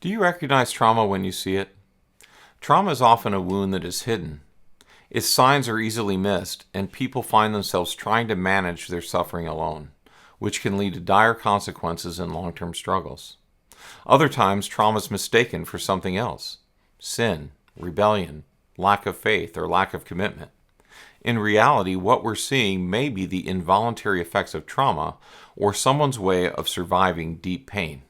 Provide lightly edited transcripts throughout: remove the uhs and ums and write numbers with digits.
Do you recognize trauma when you see it? Trauma is often a wound that is hidden. Its signs are easily missed, and people find themselves trying to manage their suffering alone, which can lead to dire consequences and long-term struggles. Other times, trauma is mistaken for something else: sin, rebellion, lack of faith, or lack of commitment. In reality, what we're seeing may be the involuntary effects of trauma or someone's way of surviving deep pain.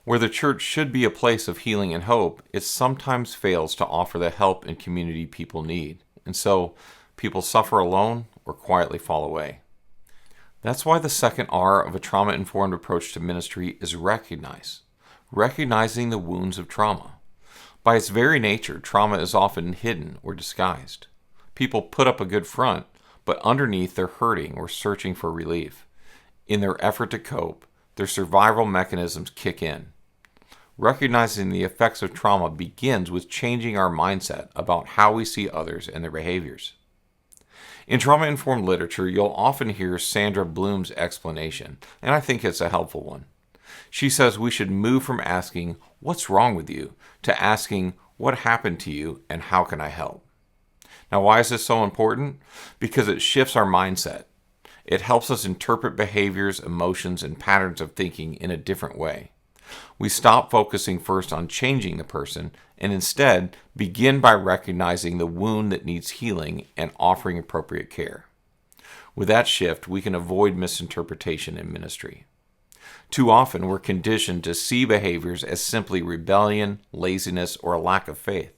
Where the church should be a place of healing and hope, it sometimes fails to offer the help and community people need, and so people suffer alone or quietly fall away. That's why the second R of a trauma-informed approach to ministry is recognize. Recognizing the wounds of trauma. By its very nature, trauma is often hidden or disguised. People put up a good front, but underneath they're hurting or searching for relief. In their effort to cope, their survival mechanisms kick in. Recognizing the effects of trauma begins with changing our mindset about how we see others and their behaviors. In trauma-informed literature, you'll often hear Sandra Bloom's explanation, and I think it's a helpful one. She says we should move from asking, "What's wrong with you?" to asking, "What happened to you and how can I help?" Now, why is this so important? Because it shifts our mindset. It helps us interpret behaviors, emotions, and patterns of thinking in a different way. We stop focusing first on changing the person and instead begin by recognizing the wound that needs healing and offering appropriate care. With that shift, we can avoid misinterpretation in ministry. Too often, we're conditioned to see behaviors as simply rebellion, laziness, or a lack of faith.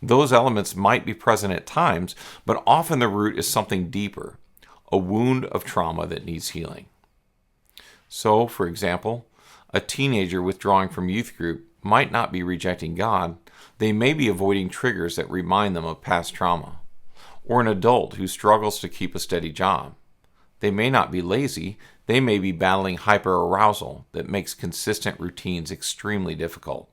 Those elements might be present at times, but often the root is something deeper, a wound of trauma that needs healing. So, for example, a teenager withdrawing from youth group might not be rejecting God. They may be avoiding triggers that remind them of past trauma. Or an adult who struggles to keep a steady job. They may not be lazy. They may be battling hyperarousal that makes consistent routines extremely difficult.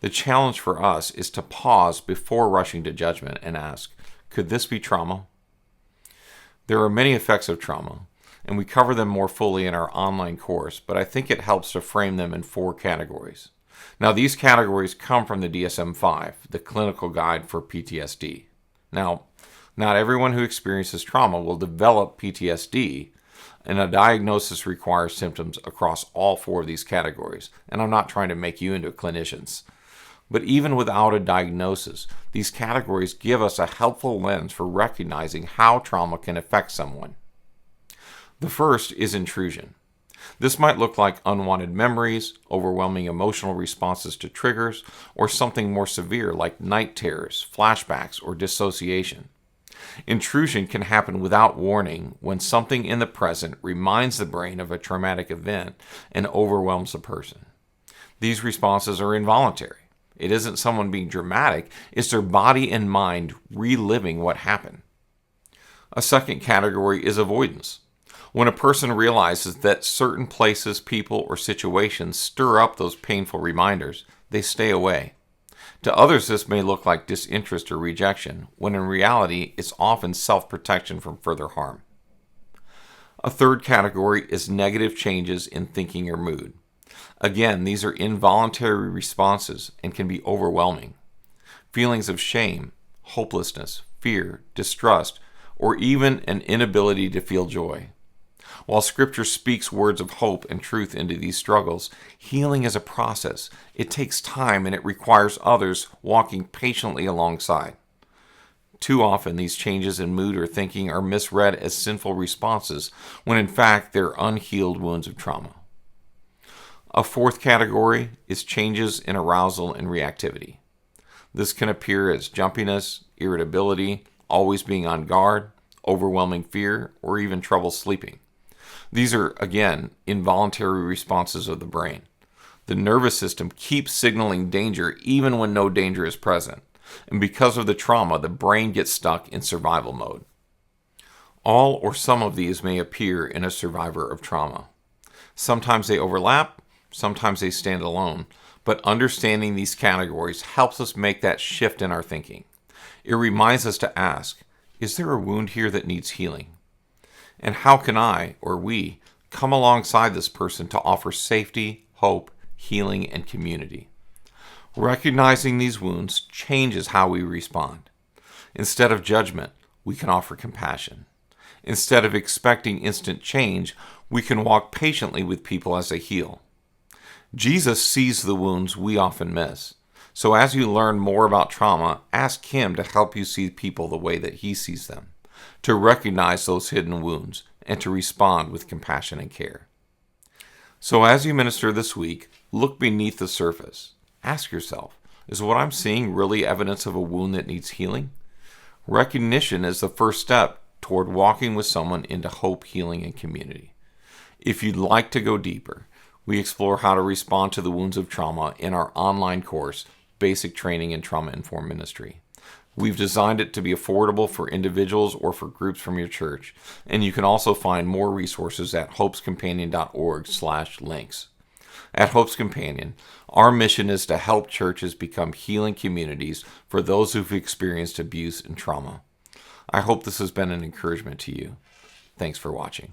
The challenge for us is to pause before rushing to judgment and ask, could this be trauma? There are many effects of trauma, and we cover them more fully in our online course, but I think it helps to frame them in 4 categories. Now, these categories come from the DSM-5, the clinical guide for PTSD. Now, not everyone who experiences trauma will develop PTSD, and a diagnosis requires symptoms across all 4 of these categories, and I'm not trying to make you into clinicians. But even without a diagnosis, these categories give us a helpful lens for recognizing how trauma can affect someone. The first is intrusion. This might look like unwanted memories, overwhelming emotional responses to triggers, or something more severe like night terrors, flashbacks, or dissociation. Intrusion can happen without warning when something in the present reminds the brain of a traumatic event and overwhelms the person. These responses are involuntary. It isn't someone being dramatic, it's their body and mind reliving what happened. A second category is avoidance. When a person realizes that certain places, people, or situations stir up those painful reminders, they stay away. To others, this may look like disinterest or rejection, when in reality, it's often self-protection from further harm. A third category is negative changes in thinking or mood. Again, these are involuntary responses and can be overwhelming. Feelings of shame, hopelessness, fear, distrust, or even an inability to feel joy. While Scripture speaks words of hope and truth into these struggles, healing is a process. It takes time and it requires others walking patiently alongside. Too often, these changes in mood or thinking are misread as sinful responses, when in fact they're unhealed wounds of trauma. A fourth category is changes in arousal and reactivity. This can appear as jumpiness, irritability, always being on guard, overwhelming fear, or even trouble sleeping. These are, again, involuntary responses of the brain. The nervous system keeps signaling danger even when no danger is present. And because of the trauma, the brain gets stuck in survival mode. All or some of these may appear in a survivor of trauma. Sometimes they overlap, sometimes they stand alone, but understanding these categories helps us make that shift in our thinking. It reminds us to ask, is there a wound here that needs healing? And how can I, or we, come alongside this person to offer safety, hope, healing, and community. Recognizing these wounds changes how we respond. Instead of judgment, we can offer compassion. Instead of expecting instant change, we can walk patiently with people as they heal. Jesus sees the wounds we often miss. So as you learn more about trauma, ask Him to help you see people the way that He sees them, to recognize those hidden wounds, and to respond with compassion and care. So as you minister this week, look beneath the surface. Ask yourself, is what I'm seeing really evidence of a wound that needs healing? Recognition is the first step toward walking with someone into hope, healing, and community. If you'd like to go deeper, we explore how to respond to the wounds of trauma in our online course, Basic Training in Trauma-Informed Ministry. We've designed it to be affordable for individuals or for groups from your church, and you can also find more resources at hopescompanion.org/links. At Hope's Companion, our mission is to help churches become healing communities for those who've experienced abuse and trauma. I hope this has been an encouragement to you. Thanks for watching.